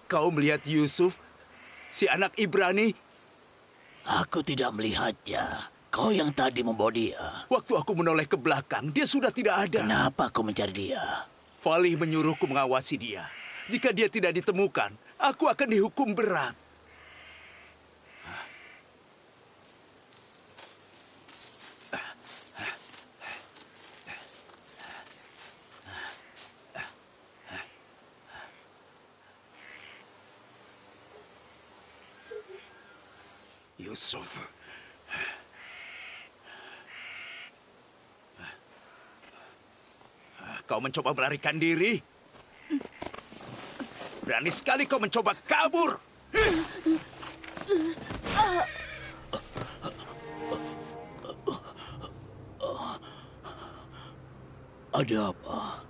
Kau melihat Yusuf, si anak Ibrani? Aku tidak melihatnya. Kau yang tadi membawa dia. Waktu aku menoleh ke belakang, dia sudah tidak ada. Kenapa kau mencari dia? Falih menyuruhku mengawasi dia. Jika dia tidak ditemukan, aku akan dihukum berat. Yusuf. Kau mencoba melarikan diri? Berani sekali kau mencoba kabur. Ada apa?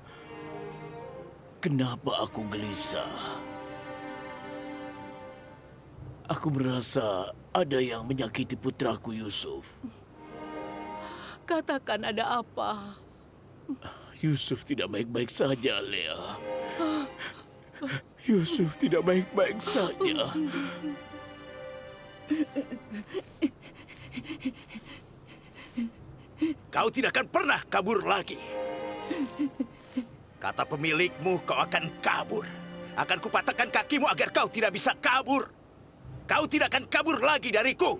Kenapa aku gelisah? Aku merasa ada yang menyakiti putraku Yusuf. Katakan ada apa? Yusuf tidak baik-baik saja, Lea. Yusuf tidak baik-baik saja. Kau tidak akan pernah kabur lagi. Kata pemilikmu, kau akan kabur. Akan kupatahkan kakimu agar kau tidak bisa kabur. Kau tidak akan kabur lagi dariku.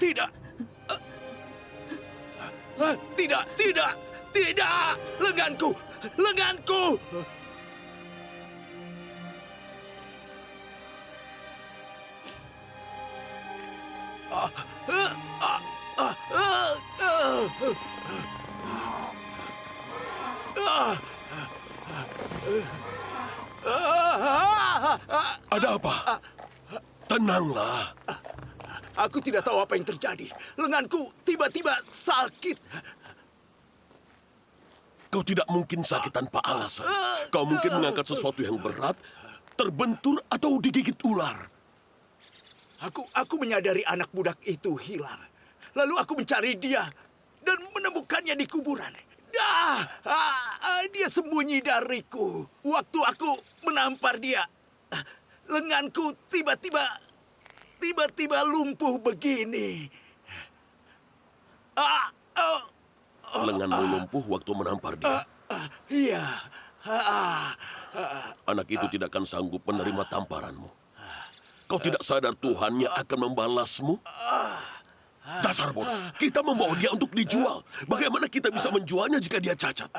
Tidak. Tidak, tidak, tidak. Lenganku, lenganku. Ada apa? Tenanglah. Aku tidak tahu apa yang terjadi. Lenganku tiba-tiba sakit. Kau tidak mungkin sakit tanpa alasan. Kau mungkin mengangkat sesuatu yang berat, terbentur, atau digigit ular. Aku menyadari anak budak itu hilang. Lalu aku mencari dia dan menemukannya di kuburan. Dia sembunyi dariku. Waktu aku menampar dia, lenganku tiba-tiba lumpuh begini. Lenganmu lumpuh waktu menampar dia. Iya. Anak itu tidak akan sanggup menerima tamparanmu. Kau tidak sadar Tuhannya akan membalasmu? Dasar bodoh, kita membawa dia untuk dijual. Bagaimana kita bisa menjualnya jika dia cacat?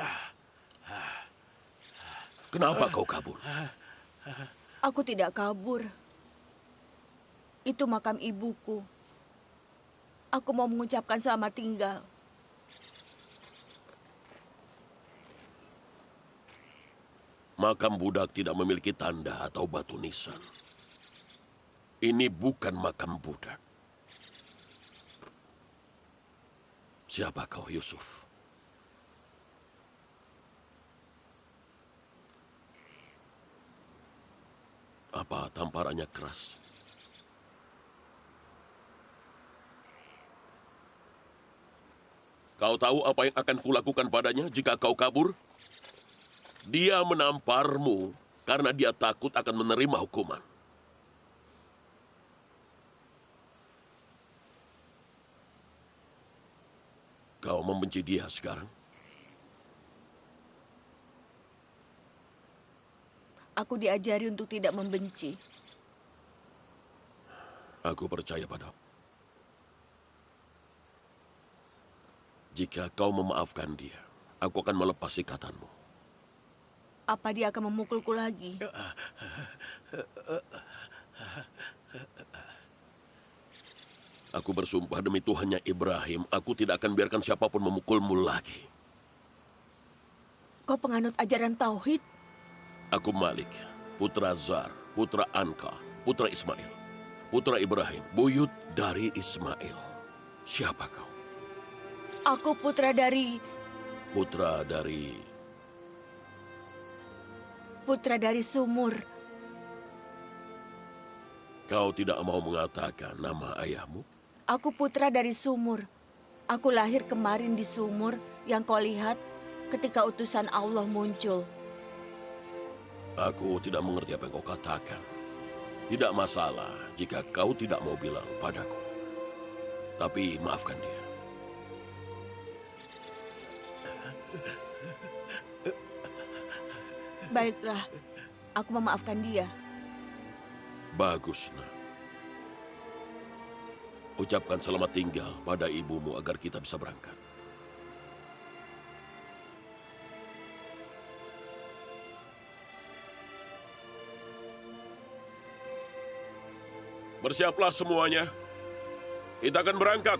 Kenapa kau kabur? Aku tidak kabur. Itu makam ibuku. Aku mau mengucapkan selamat tinggal. Makam budak tidak memiliki tanda atau batu nisan. Ini bukan makam budak. Siapa kau, Yusuf? Apa tamparannya keras? Kau tahu apa yang akan kulakukan padanya jika kau kabur? Dia menamparmu karena dia takut akan menerima hukuman. Kau membenci dia sekarang? Aku diajari untuk tidak membenci. Aku percaya padamu. Jika kau memaafkan dia, aku akan melepas ikatanmu. Apa dia akan memukulku lagi? Aku bersumpah demi Tuhannya Ibrahim, aku tidak akan biarkan siapapun memukulmu lagi. Kau penganut ajaran Tauhid? Aku Malik, putra Zar, putra Anka, putra Ismail, putra Ibrahim, buyut dari Ismail. Siapa kau? Aku putra dari... Putra dari Sumur. Kau tidak mau mengatakan nama ayahmu? Aku putra dari Sumur. Aku lahir kemarin di sumur yang kau lihat ketika utusan Allah muncul. Aku tidak mengerti apa yang kau katakan. Tidak masalah jika kau tidak mau bilang padaku. Tapi maafkan dia. Baiklah, aku memaafkan dia. Bagus, nak. Ucapkan selamat tinggal pada ibumu agar kita bisa berangkat. Bersiaplah semuanya. Kita akan berangkat.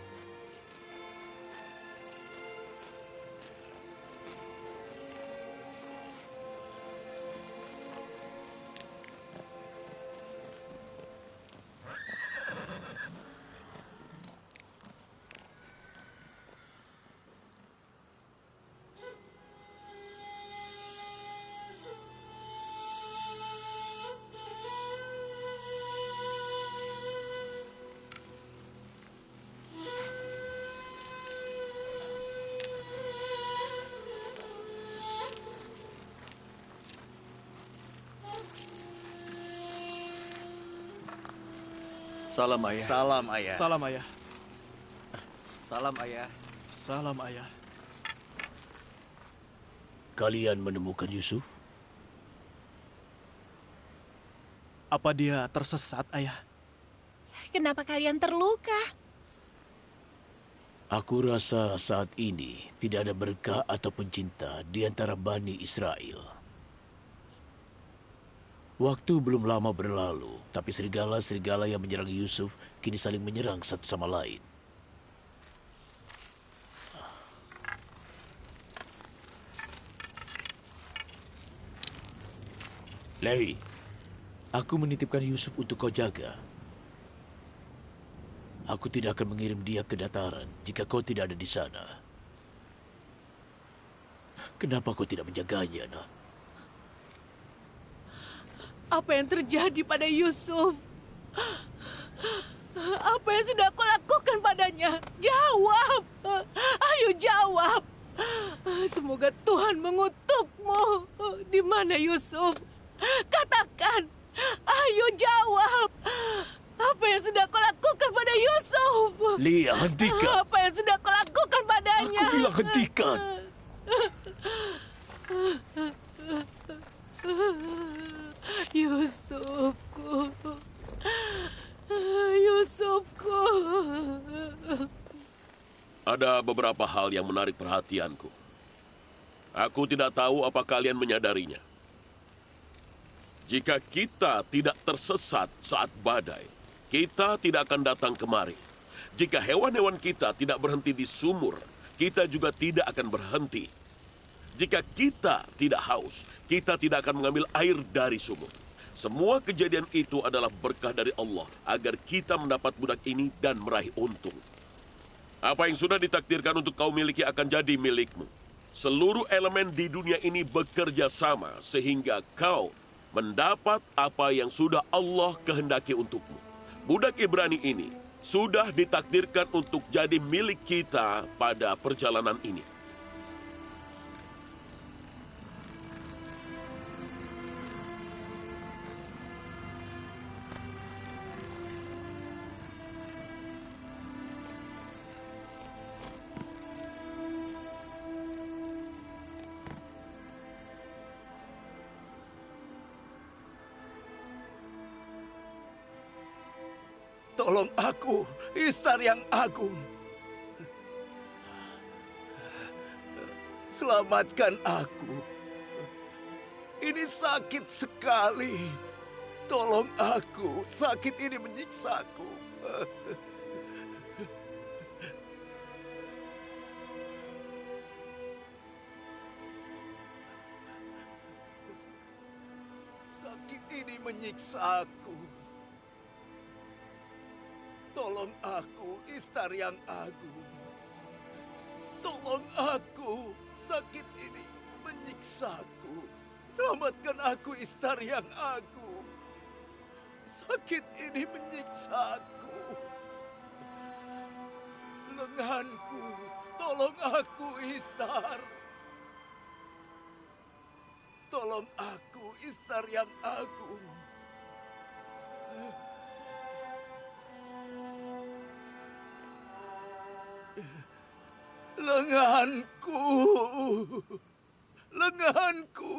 Salam ayah. Salam, ayah. Salam ayah. Salam, ayah. Salam ayah. Kalian menemukan Yusuf? Apa dia tersesat ayah? Kenapa kalian terluka? Aku rasa saat ini tidak ada berkah ataupun cinta di antara Bani Israel. Waktu belum lama berlalu, tapi serigala-serigala yang menyerang Yusuf kini saling menyerang satu sama lain. Lewi, aku menitipkan Yusuf untuk kau jaga. Aku tidak akan mengirim dia ke dataran jika kau tidak ada di sana. Kenapa kau tidak menjaganya, nak? Apa yang terjadi pada Yusuf? Apa yang sudah aku lakukan padanya? Jawab! Ayo jawab! Semoga Tuhan mengutukmu. Di mana Yusuf? Katakan! Ayo jawab! Apa yang sudah aku lakukan pada Yusuf? Lia, hentikan! Apa yang sudah aku lakukan padanya? Aku bilang hentikan! Yusufku, Yusufku. Ada beberapa hal yang menarik perhatianku. Aku tidak tahu apa kalian menyadarinya. Jika kita tidak tersesat saat badai, kita tidak akan datang kemari. Jika hewan-hewan kita tidak berhenti di sumur, kita juga tidak akan berhenti. Jika kita tidak haus, kita tidak akan mengambil air dari sumur. Semua kejadian itu adalah berkah dari Allah agar kita mendapat budak ini dan meraih untung. Apa yang sudah ditakdirkan untuk kau miliki akan jadi milikmu. Seluruh elemen di dunia ini bekerja sama sehingga kau mendapat apa yang sudah Allah kehendaki untukmu. Budak Ibrani ini sudah ditakdirkan untuk jadi milik kita pada perjalanan ini. Tolong aku, Istar yang agung. Selamatkan aku. Ini sakit sekali. Tolong aku, sakit ini menyiksaku. Sakit ini menyiksaku. Tolong aku, Istar yang agung. Tolong aku, sakit ini menyiksaku. Selamatkan aku, Istar yang agung. Sakit ini menyiksaku. Lenganku, tolong aku, Istar. Tolong aku, Istar yang agung. Lenganku, lenganku.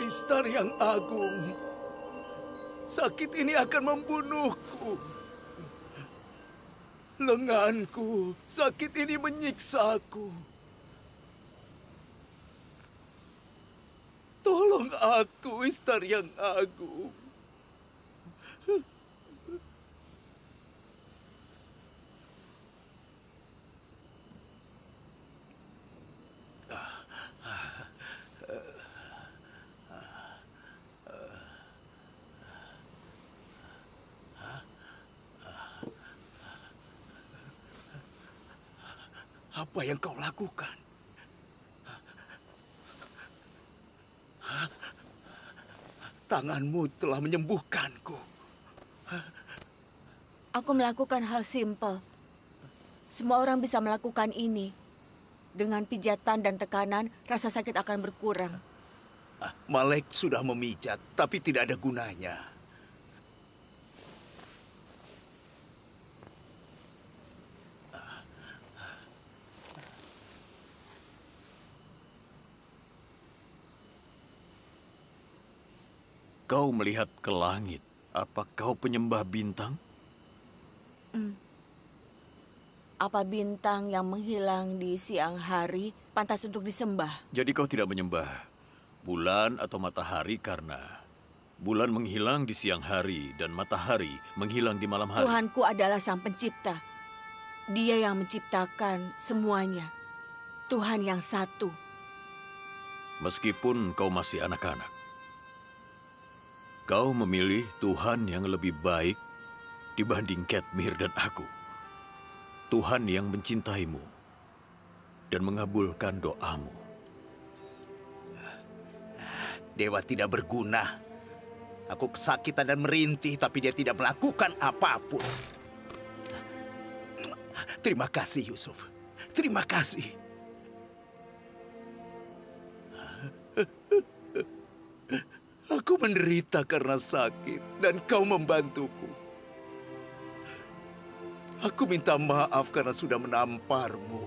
Istar yang agung, sakit ini akan membunuhku. Lenganku, sakit ini menyiksaku. Tolong aku, Istar yang agung. Apa yang kau lakukan? Tanganmu telah menyembuhkanku. Aku melakukan hal simpel. Semua orang bisa melakukan ini. Dengan pijatan dan tekanan, rasa sakit akan berkurang. Malek sudah memijat, tapi tidak ada gunanya. Kau melihat ke langit. Apa kau penyembah bintang? Apa bintang yang menghilang di siang hari pantas untuk disembah? Jadi kau tidak menyembah bulan atau matahari karena bulan menghilang di siang hari dan matahari menghilang di malam hari. Tuhanku adalah Sang Pencipta. Dia yang menciptakan semuanya. Tuhan yang satu. Meskipun kau masih anak-anak, kau memilih Tuhan yang lebih baik dibanding Katmir dan aku. Tuhan yang mencintaimu dan mengabulkan doamu. Dewa tidak berguna. Aku kesakitan dan merintih, tapi dia tidak melakukan apapun. Terima kasih, Yusuf. Terima kasih. Aku menderita karena sakit, dan kau membantuku. Aku minta maaf karena sudah menamparmu.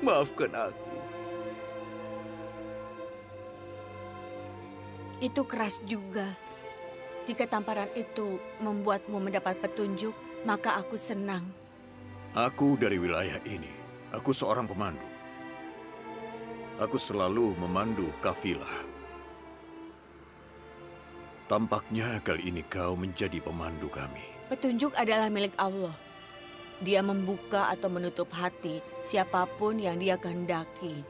Maafkan aku. Itu keras juga. Jika tamparan itu membuatmu mendapat petunjuk, maka aku senang. Aku dari wilayah ini. Aku seorang pemandu. Aku selalu memandu kafilah. Tampaknya kali ini kau menjadi pemandu kami. Petunjuk adalah milik Allah. Dia membuka atau menutup hati siapapun yang dia kehendaki.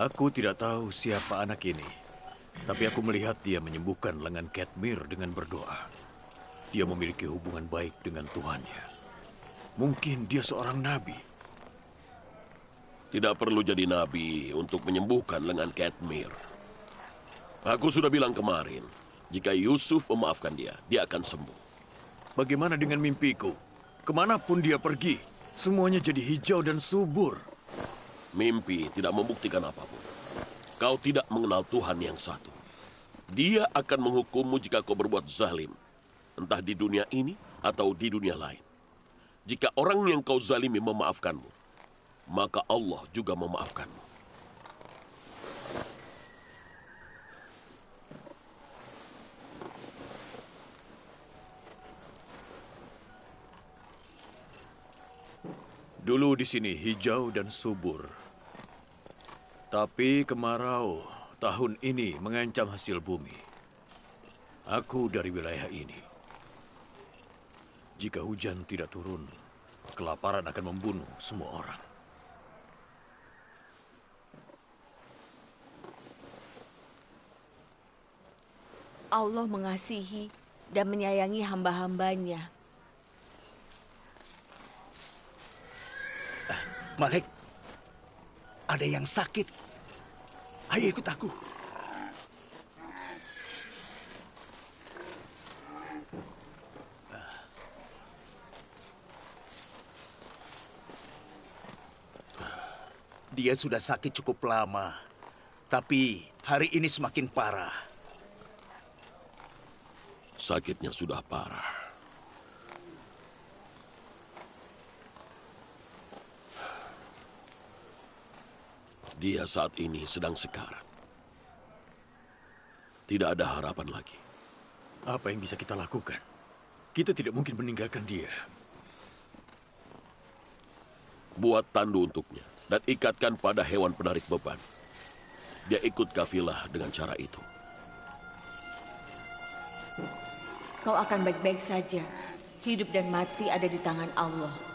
Aku tidak tahu siapa anak ini, tapi aku melihat dia menyembuhkan lengan Katmir dengan berdoa. Dia memiliki hubungan baik dengan Tuhannya. Mungkin dia seorang nabi. Tidak perlu jadi nabi untuk menyembuhkan lengan Katmir. Aku sudah bilang kemarin, jika Yusuf memaafkan dia, dia akan sembuh. Bagaimana dengan mimpiku? Kemanapun dia pergi, semuanya jadi hijau dan subur. Mimpi tidak membuktikan apapun. Kau tidak mengenal Tuhan yang satu. Dia akan menghukummu jika kau berbuat zalim, entah di dunia ini atau di dunia lain. Jika orang yang kau zalimi memaafkanmu, maka Allah juga memaafkanmu. Dulu di sini hijau dan subur. Tapi kemarau tahun ini mengancam hasil bumi. Aku dari wilayah ini. Jika hujan tidak turun, kelaparan akan membunuh semua orang. Allah mengasihi dan menyayangi hamba-hambanya. Malik, ada yang sakit. Ayo ikut aku. Dia sudah sakit cukup lama, tapi hari ini semakin parah. Sakitnya sudah parah. Dia saat ini sedang sekarat. Tidak ada harapan lagi. Apa yang bisa kita lakukan? Kita tidak mungkin meninggalkan dia. Buat tandu untuknya dan ikatkan pada hewan penarik beban. Dia ikut kafilah dengan cara itu. Kau akan baik-baik saja. Hidup dan mati ada di tangan Allah.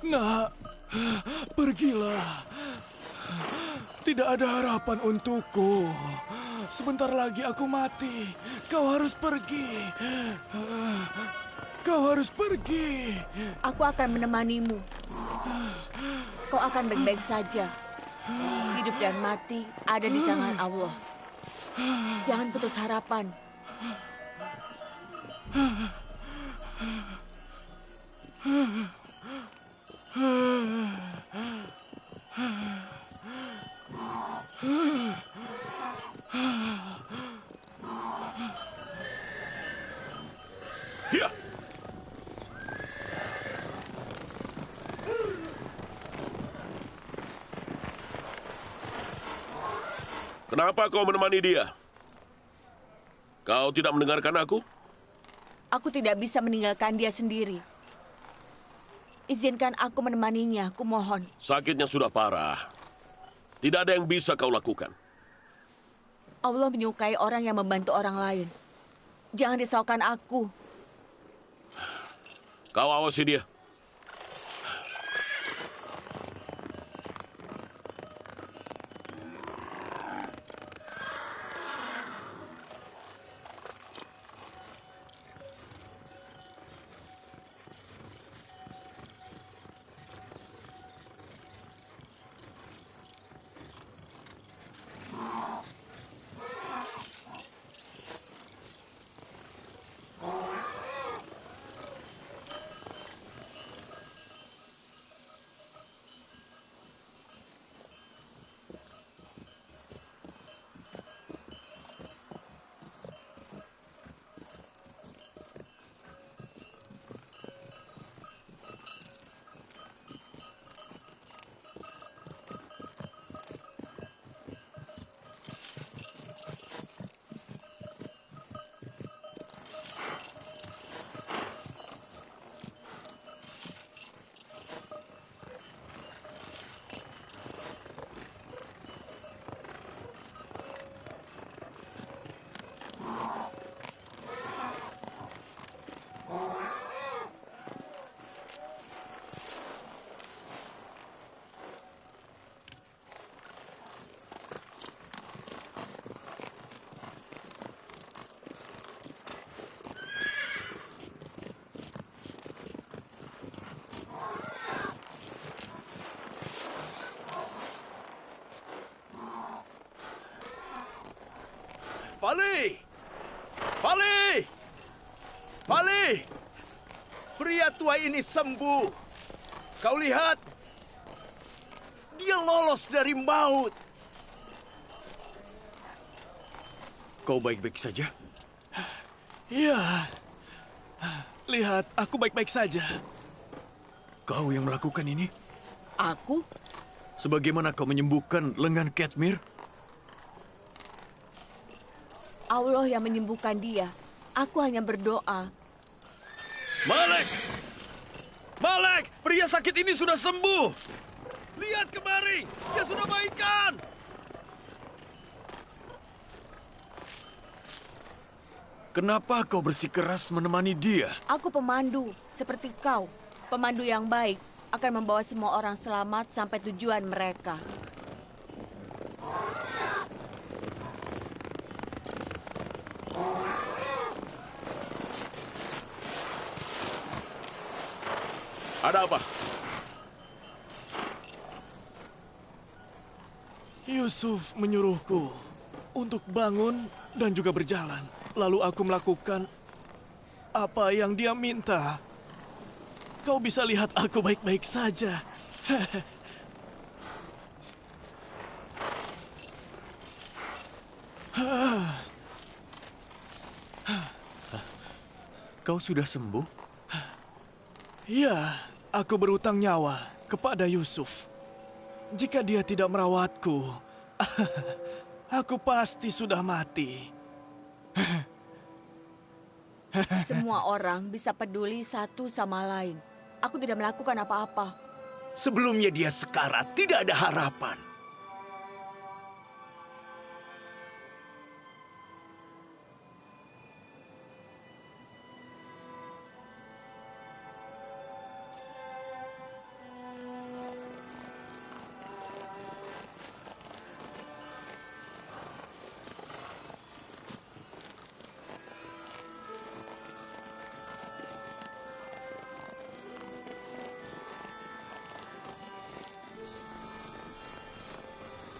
Nak, pergilah. Tidak ada harapan untukku. Sebentar lagi aku mati. Kau harus pergi. Kau harus pergi. Aku akan menemanimu. Kau akan baik-baik saja. Hidup dan mati ada di tangan Allah. Jangan putus harapan. Ya. Kenapa kau menemani dia? Kau tidak mendengarkan aku? Aku tidak bisa meninggalkan dia sendiri. Izinkan aku menemaninya, aku mohon. Sakitnya sudah parah. Tidak ada yang bisa kau lakukan. Allah menyukai orang yang membantu orang lain. Jangan risaukan aku. Kau awasi dia. Vali! Vali! Vali! Pria tua ini sembuh. Kau lihat? Dia lolos dari maut. Kau baik-baik saja? Ya, lihat, aku baik-baik saja. Kau yang melakukan ini? Aku? Sebagaimana kau menyembuhkan lengan Katmir? Allah yang menyembuhkan dia. Aku hanya berdoa. Malek! Malek! Pria sakit ini sudah sembuh! Lihat kemari! Dia sudah baikan! Kenapa kau bersikeras menemani dia? Aku pemandu, seperti kau. Pemandu yang baik akan membawa semua orang selamat sampai tujuan mereka. Ada apa? Yusuf menyuruhku untuk bangun dan juga berjalan. Lalu aku melakukan apa yang dia minta. Kau bisa lihat aku baik-baik saja. Kau sudah sembuh? Ya, aku berutang nyawa kepada Yusuf. Jika dia tidak merawatku, aku pasti sudah mati. Semua orang bisa peduli satu sama lain. Aku tidak melakukan apa-apa. Sebelumnya dia sekarat, tidak ada harapan.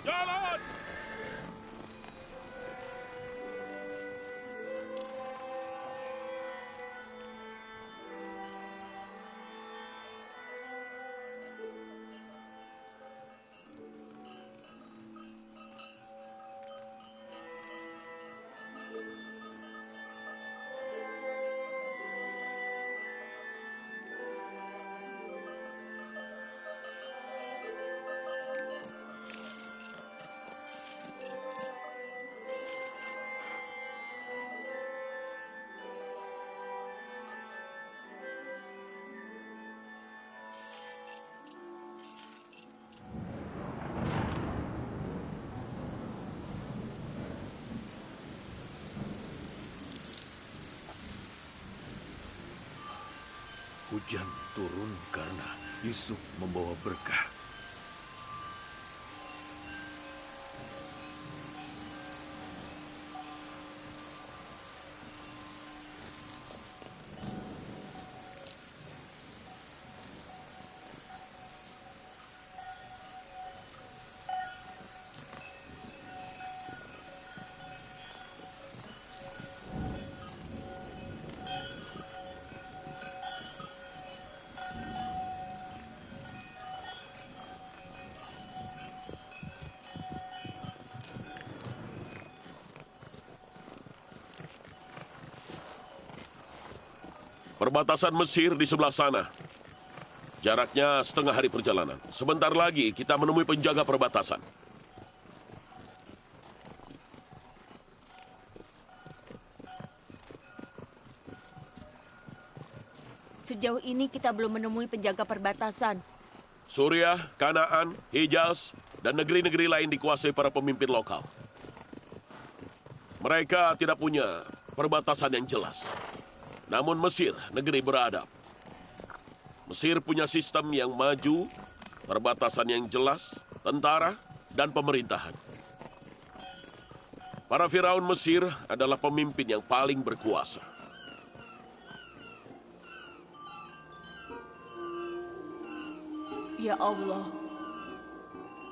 Jalan! Hujan turun karena Yusuf membawa berkah. Perbatasan Mesir di sebelah sana. Jaraknya setengah hari perjalanan. Sebentar lagi kita menemui penjaga perbatasan. Sejauh ini kita belum menemui penjaga perbatasan. Suriah, Kanaan, Hijaz, dan negeri-negeri lain dikuasai para pemimpin lokal. Mereka tidak punya perbatasan yang jelas. Namun Mesir, negeri beradab. Mesir punya sistem yang maju, perbatasan yang jelas, tentara, dan pemerintahan. Para Firaun Mesir adalah pemimpin yang paling berkuasa. Ya Allah,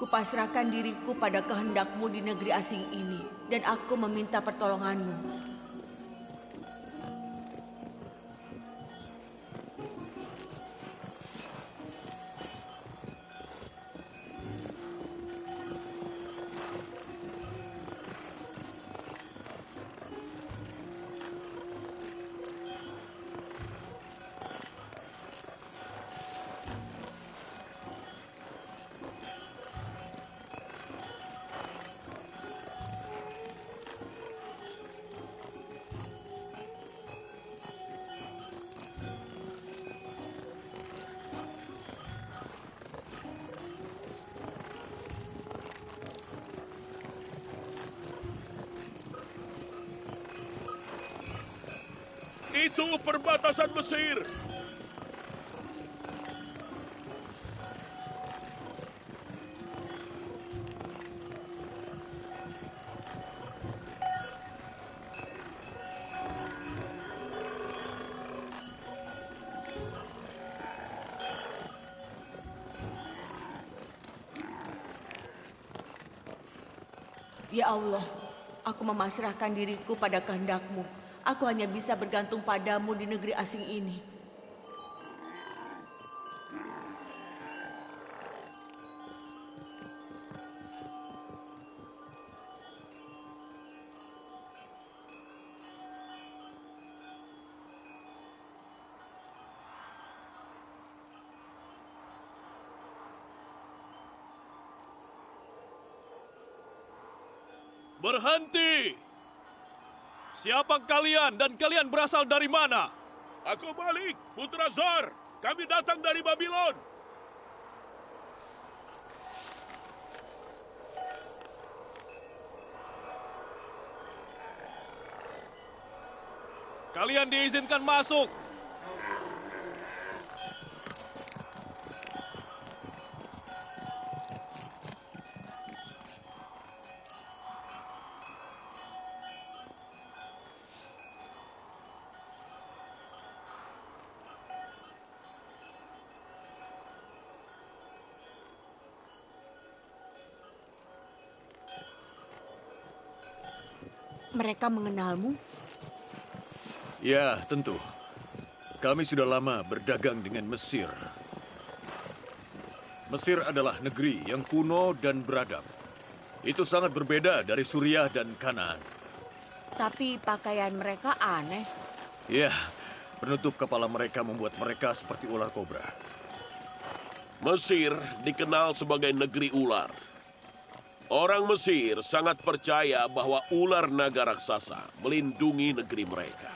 Kupasrahkan diriku pada kehendakmu di negeri asing ini, dan aku meminta pertolonganmu. Itu perbatasan Mesir. Ya Allah, aku memasrahkan diriku pada kehendak-Mu. Aku hanya bisa bergantung padamu di negeri asing ini. Berhenti! Siapa kalian dan kalian berasal dari mana? Aku Malik, putra Zar. Kami datang dari Babylon. Kalian diizinkan masuk. Mereka mengenalmu? Ya, tentu. Kami sudah lama berdagang dengan Mesir. Mesir adalah negeri yang kuno dan beradab. Itu sangat berbeda dari Suriah dan Kanaan. Tapi pakaian mereka aneh. Ya, penutup kepala mereka membuat mereka seperti ular kobra. Mesir dikenal sebagai negeri ular. Orang Mesir sangat percaya bahwa ular naga raksasa melindungi negeri mereka.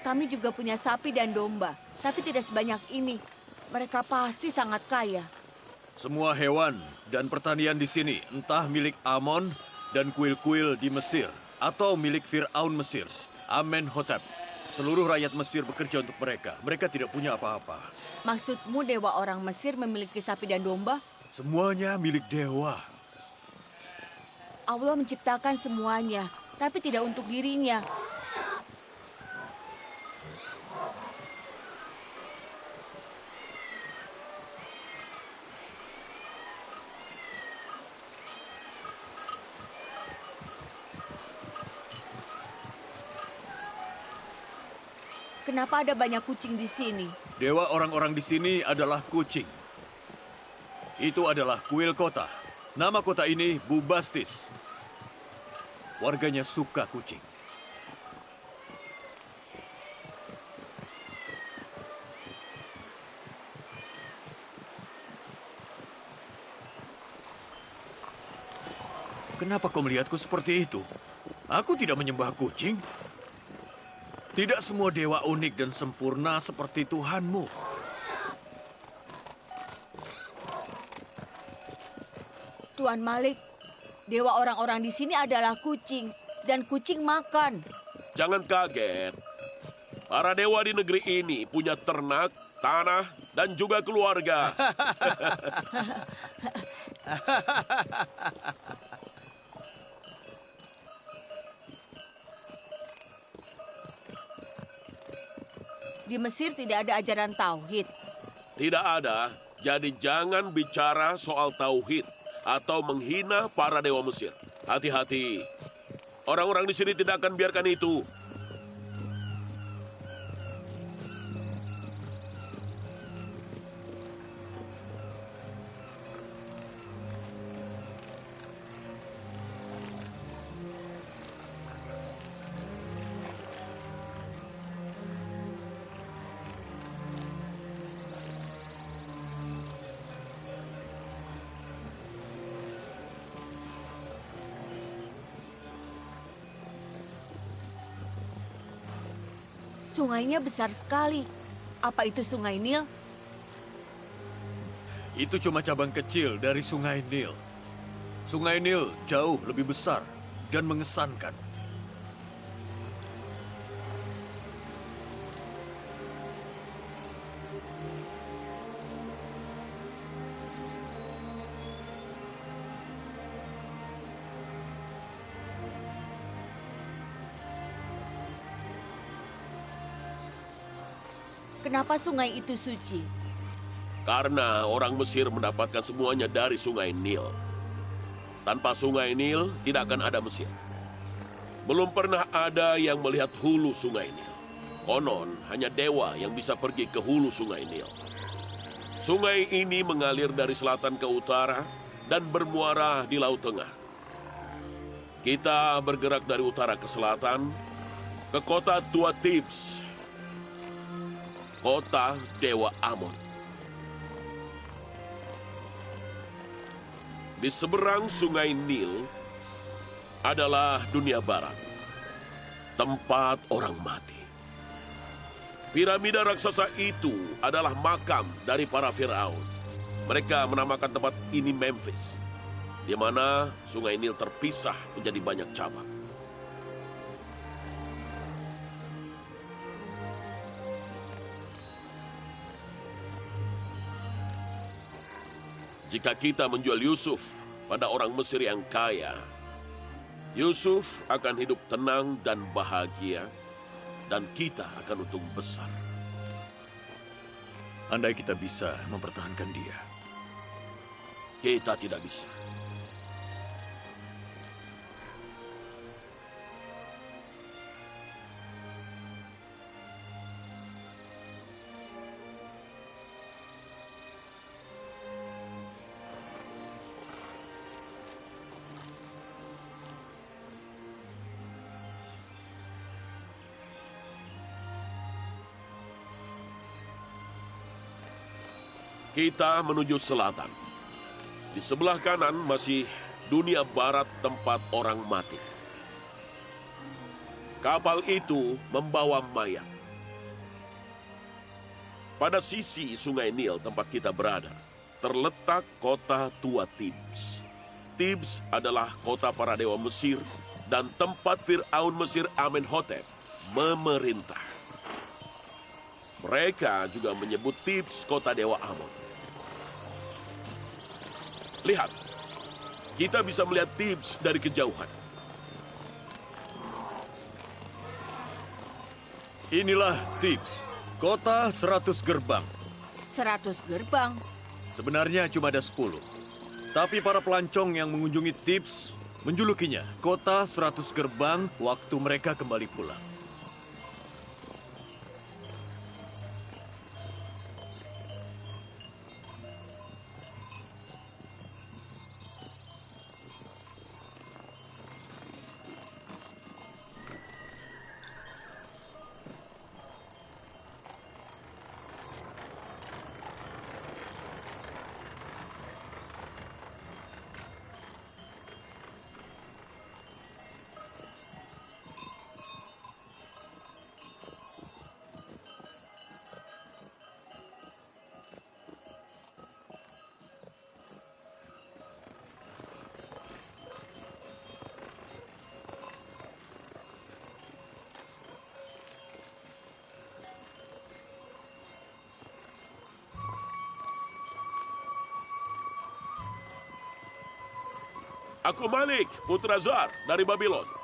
Kami juga punya sapi dan domba, tapi tidak sebanyak ini. Mereka pasti sangat kaya. Semua hewan dan pertanian di sini entah milik Amon dan kuil-kuil di Mesir atau milik Fir'aun Mesir, Amenhotep. Seluruh rakyat Mesir bekerja untuk mereka. Mereka tidak punya apa-apa. Maksudmu dewa orang Mesir memiliki sapi dan domba? Semuanya milik dewa. Allah menciptakan semuanya, tapi tidak untuk dirinya. Kenapa ada banyak kucing di sini? Dewa orang-orang di sini adalah kucing. Itu adalah kuil kota. Nama kota ini Bubastis. Warganya suka kucing. Kenapa kau melihatku seperti itu? Aku tidak menyembah kucing. Tidak semua dewa unik dan sempurna seperti Tuhanmu. Tuan Malik, dewa orang-orang di sini adalah kucing. Dan kucing makan. Jangan kaget. Para dewa di negeri ini punya ternak, tanah, dan juga keluarga. Di Mesir tidak ada ajaran tauhid. Tidak ada, jadi jangan bicara soal tauhid atau menghina para dewa Mesir. Hati-hati. Orang-orang di sini tidak akan biarkan itu. Sungainya besar sekali. Apa itu Sungai Nil? Itu cuma cabang kecil dari Sungai Nil. Sungai Nil jauh lebih besar dan mengesankan. Kenapa sungai itu suci? Karena orang Mesir mendapatkan semuanya dari Sungai Nil. Tanpa Sungai Nil, tidak akan ada Mesir. Belum pernah ada yang melihat hulu Sungai Nil. Konon, hanya dewa yang bisa pergi ke hulu Sungai Nil. Sungai ini mengalir dari selatan ke utara dan bermuara di Laut Tengah. Kita bergerak dari utara ke selatan, ke kota tua Thebes, kota Dewa Amon. Di seberang Sungai Nil adalah dunia barat, tempat orang mati. Piramida raksasa itu adalah makam dari para Firaun. Mereka menamakan tempat ini Memphis, di mana Sungai Nil terpisah menjadi banyak cabang. Jika kita menjual Yusuf pada orang Mesir yang kaya, Yusuf akan hidup tenang dan bahagia, dan kita akan untung besar. Andai kita bisa mempertahankan dia. Kita tidak bisa. Kita menuju selatan. Di sebelah kanan masih dunia barat tempat orang mati. Kapal itu membawa mayat. Pada sisi Sungai Nil tempat kita berada, terletak kota tua Thebes. Thebes adalah kota para dewa Mesir dan tempat Fir'aun Mesir Amenhotep memerintah. Mereka juga menyebut Thebes kota Dewa Amon. Lihat, kita bisa melihat Thebes dari kejauhan. Inilah Thebes, kota 100 gerbang. 100 gerbang. Sebenarnya cuma ada 10. Tapi para pelancong yang mengunjungi Thebes menjulukinya kota 100 gerbang waktu mereka kembali pulang. Aku Malik, putra Zar dari Babylon.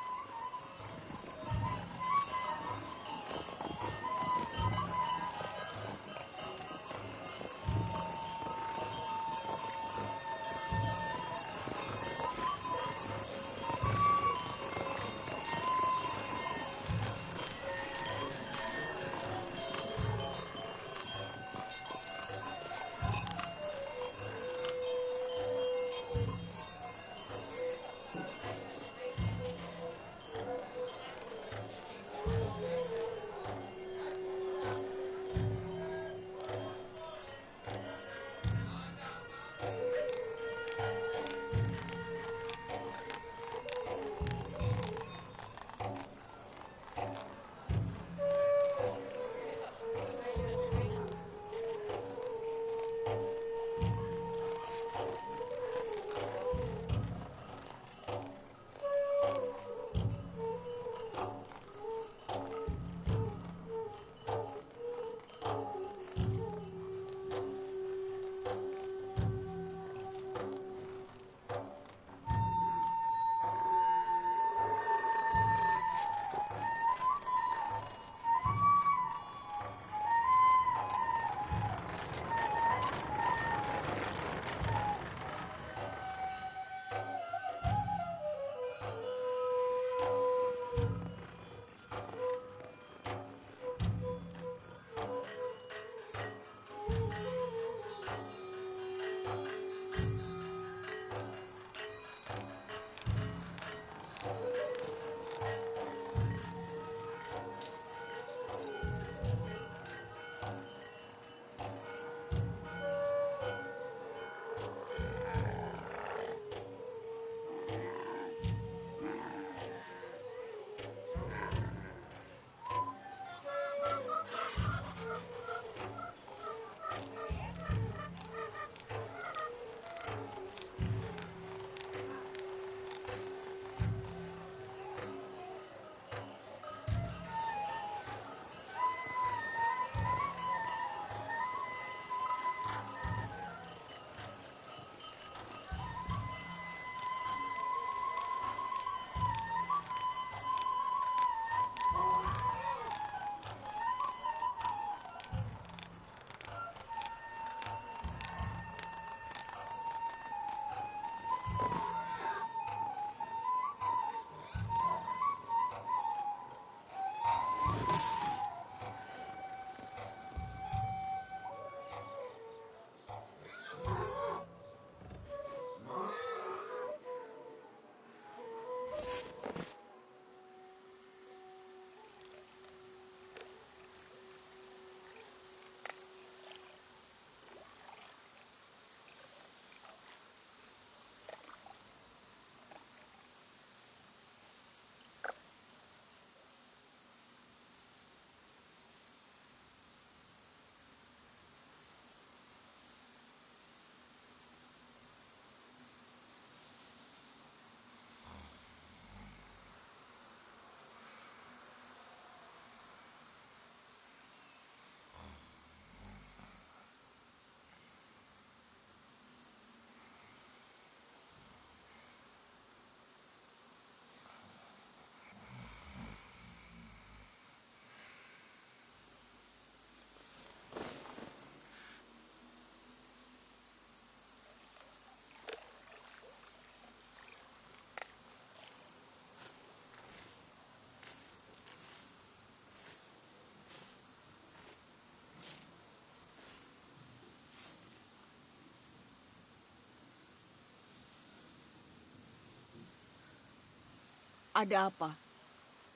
Ada apa?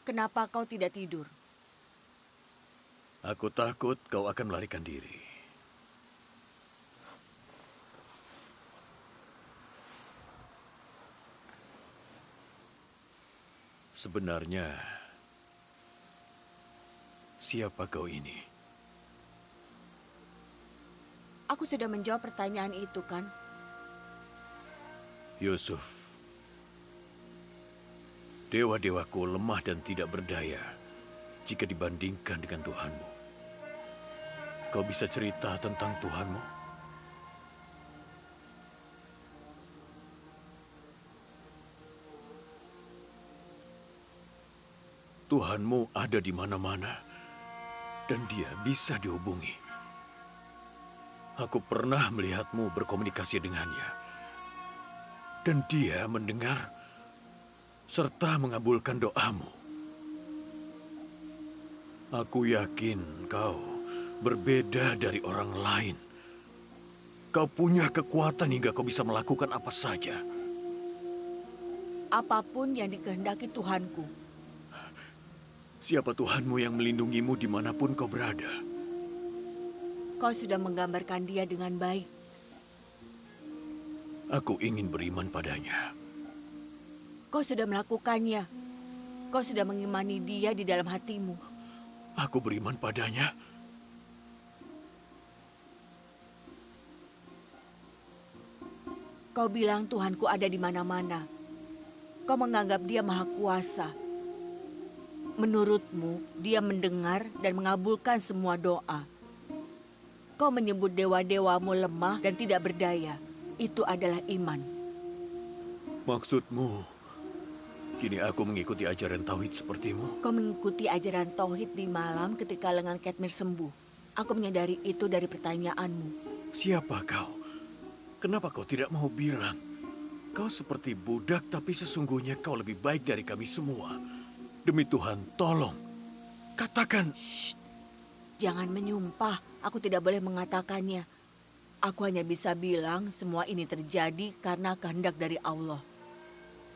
Kenapa kau tidak tidur? Aku takut kau akan melarikan diri. Sebenarnya, siapa kau ini? Aku sudah menjawab pertanyaan itu, kan? Yusuf. Dewa-dewaku lemah dan tidak berdaya jika dibandingkan dengan Tuhanmu. Kau bisa cerita tentang Tuhanmu? Tuhanmu ada di mana-mana dan dia bisa dihubungi. Aku pernah melihatmu berkomunikasi dengannya. Dan dia mendengar serta mengabulkan doamu. Aku yakin kau berbeda dari orang lain. Kau punya kekuatan hingga kau bisa melakukan apa saja. Apapun yang dikehendaki Tuhanku. Siapa Tuhanmu yang melindungimu dimanapun kau berada? Kau sudah menggambarkan dia dengan baik. Aku ingin beriman padanya. Kau sudah melakukannya. Kau sudah mengimani dia di dalam hatimu. Aku beriman padanya. Kau bilang Tuhanku ada di mana-mana. Kau menganggap dia maha kuasa. Menurutmu, dia mendengar dan mengabulkan semua doa. Kau menyebut dewa-dewamu lemah dan tidak berdaya. Itu adalah iman. Maksudmu, kini aku mengikuti ajaran Tauhid sepertimu? Kau mengikuti ajaran Tauhid di malam ketika lengan Katmir sembuh. Aku menyadari itu dari pertanyaanmu. Siapa kau? Kenapa kau tidak mau bilang? Kau seperti budak, tapi sesungguhnya kau lebih baik dari kami semua. Demi Tuhan, tolong. Katakan. Shh, jangan menyumpah. Aku tidak boleh mengatakannya. Aku hanya bisa bilang semua ini terjadi karena kehendak dari Allah.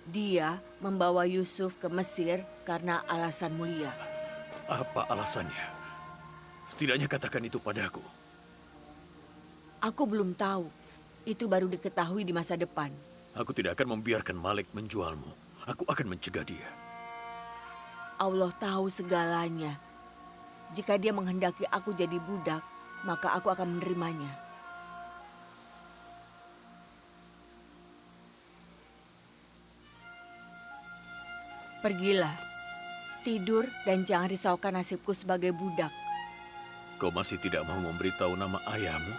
Dia membawa Yusuf ke Mesir karena alasan mulia. Apa alasannya? Setidaknya katakan itu padaku. Aku belum tahu. Itu baru diketahui di masa depan. Aku tidak akan membiarkan Malik menjualmu. Aku akan mencegah dia. Allah tahu segalanya. Jika dia menghendaki aku jadi budak, maka aku akan menerimanya. Pergilah, tidur dan jangan risaukan nasibku sebagai budak. Kau masih tidak mau memberitahu nama ayahmu?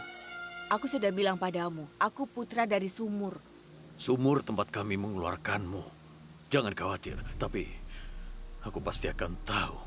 Aku sudah bilang padamu, aku putra dari sumur. Sumur tempat kami mengeluarkanmu. Jangan khawatir, tapi aku pasti akan tahu